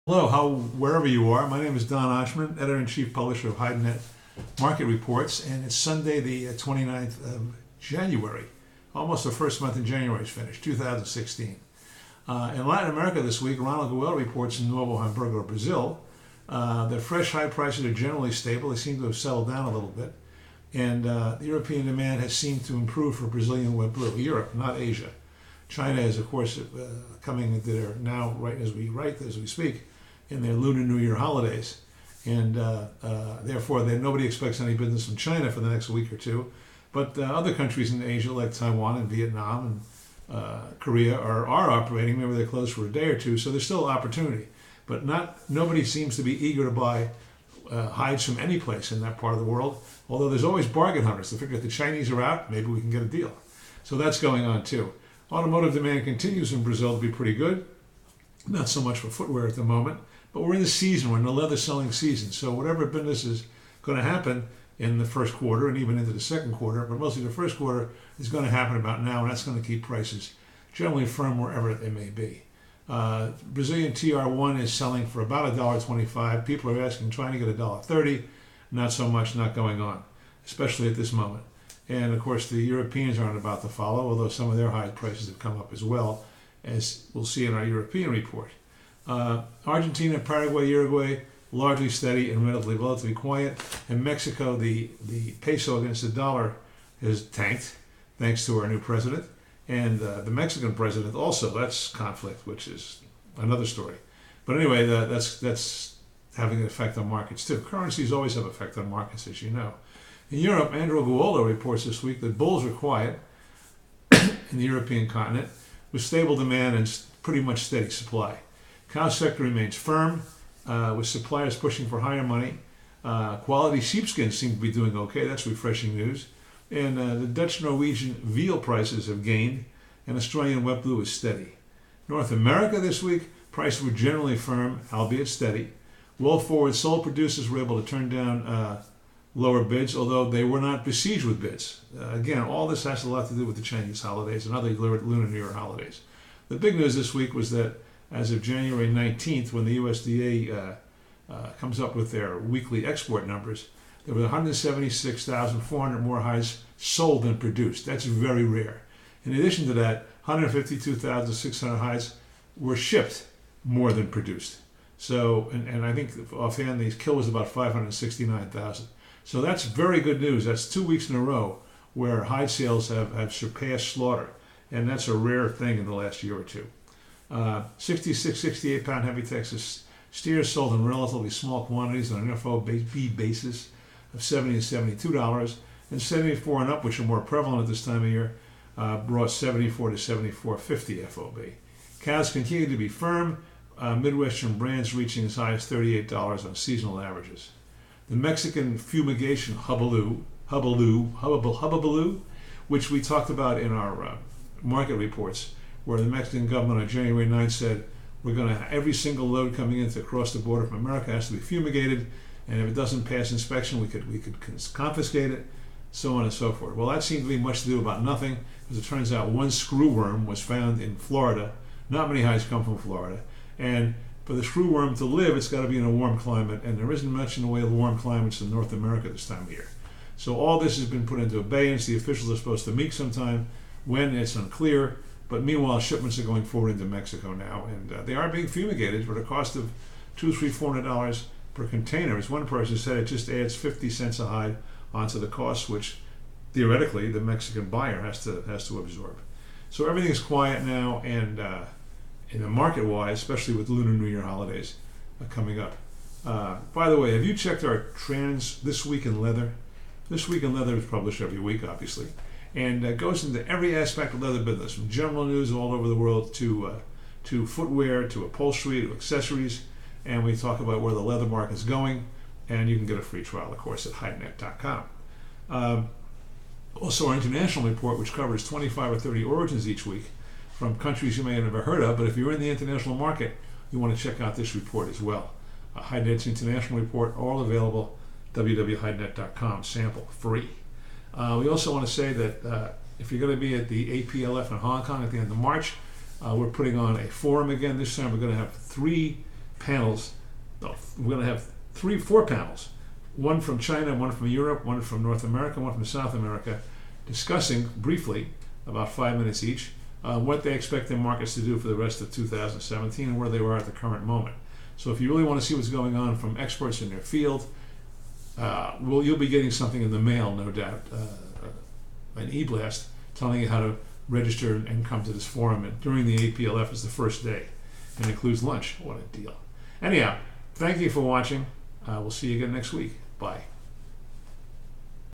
Hello, wherever you are. My name is Don Oshman, editor-in-chief, publisher of HideNet Market Reports, and it's Sunday, the 29th of January. Almost the first month in January is finished, 2016. In Latin America this week, Ronald Goel reports in Novo Hamburgo, Brazil, that fresh hide prices are generally stable. They seem to have settled down a little bit, and the European demand has seemed to improve for Brazilian wet blue. Europe, not Asia. China is, of course, coming into their now, right as we speak, in their Lunar New Year holidays, and therefore nobody expects any business from China for the next week or two. But other countries in Asia, like Taiwan and Vietnam and Korea, are operating. Maybe they're closed for a day or two, so there's still opportunity. But nobody seems to be eager to buy hides from any place in that part of the world. Although there's always bargain hunters. They figure if the Chinese are out, maybe we can get a deal. So that's going on too. Automotive demand continues in Brazil to be pretty good. Not so much for footwear at the moment. But we're in the season, we're in the leather selling season, so whatever business is going to happen in the first quarter and even into the second quarter, but mostly the first quarter, is going to happen about now, and that's going to keep prices generally firm wherever they may be. Brazilian TR1 is selling for about $1.25. People are trying to get $1.30. Not so much, not going on, especially at this moment. And of course, the Europeans aren't about to follow, although some of their hide prices have come up as well, as we'll see in our European report. Argentina, Paraguay, Uruguay, largely steady and relatively quiet. In Mexico, the peso against the dollar has tanked, thanks to our new president. And the Mexican president also, that's conflict, which is another story. But anyway, that's having an effect on markets too. Currencies always have an effect on markets, as you know. In Europe, Andrew Guolo reports this week that bulls are quiet in the European continent, with stable demand and pretty much steady supply. Cow sector remains firm, with suppliers pushing for higher money. Quality sheepskins seem to be doing okay. That's refreshing news. And the Dutch-Norwegian veal prices have gained, and Australian wet blue is steady. North America this week, prices were generally firm, albeit steady. Well-forward sole producers were able to turn down lower bids, although they were not besieged with bids. Again, all this has a lot to do with the Chinese holidays and other Lunar New Year holidays. The big news this week was that as of January 19th, when the USDA comes up with their weekly export numbers, there were 176,400 more hides sold than produced. That's very rare. In addition to that, 152,600 hides were shipped more than produced. So, and I think offhand, the kill was about 569,000. So that's very good news. That's 2 weeks in a row where hide sales have surpassed slaughter. And that's a rare thing in the last year or two. 66, 68 pound heavy Texas steers sold in relatively small quantities on an FOB basis of $70 to $72, and 74 and up, which are more prevalent at this time of year, brought 74 to 74.50 FOB. Cows continue to be firm, Midwestern brands reaching as high as $38 on seasonal averages. The Mexican fumigation hubbaloo, which we talked about in our market reports, where the Mexican government on January 9th said, we're going to have every single load coming in across the border from America has to be fumigated, and if it doesn't pass inspection, we could confiscate it, so on and so forth. Well, that seemed to be much to do about nothing, because it turns out one screwworm was found in Florida. Not many hides come from Florida, and for the screwworm to live, it's got to be in a warm climate, and there isn't much in the way of warm climates in North America this time of year. So all this has been put into abeyance. The officials are supposed to meet sometime. When, it's unclear. But meanwhile, shipments are going forward into Mexico now, and they are being fumigated for a cost of $200, $400 per container. As one person said, it just adds 50 cents a hide onto the cost, which theoretically the Mexican buyer has to absorb. So everything's quiet now, and in the market-wise, especially with Lunar New Year holidays coming up. By the way, have you checked our Trans This Week in Leather? This Week in Leather is published every week, obviously. And goes into every aspect of leather business, from general news all over the world to footwear, to upholstery, to accessories. And we talk about where the leather market is going. And you can get a free trial, of course, at HideNet.com. Also, our international report, which covers 25 or 30 origins each week from countries you may have never heard of. But if you're in the international market, you want to check out this report as well. HideNet's international report, all available, www.HideNet.com, sample, free. We also want to say that if you're going to be at the APLF in Hong Kong at the end of March, we're putting on a forum again. This time we're going to have 3 panels. We're going to have 4 panels. One from China, one from Europe, one from North America, one from South America, discussing briefly, about 5 minutes each, what they expect their markets to do for the rest of 2017 and where they are at the current moment. So if you really want to see what's going on from experts in their field, you'll be getting something in the mail, no doubt, an e-blast telling you how to register and come to this forum. And during the APLF is the first day, and includes lunch. What a deal. Anyhow, thank you for watching. We'll see you again next week. Bye.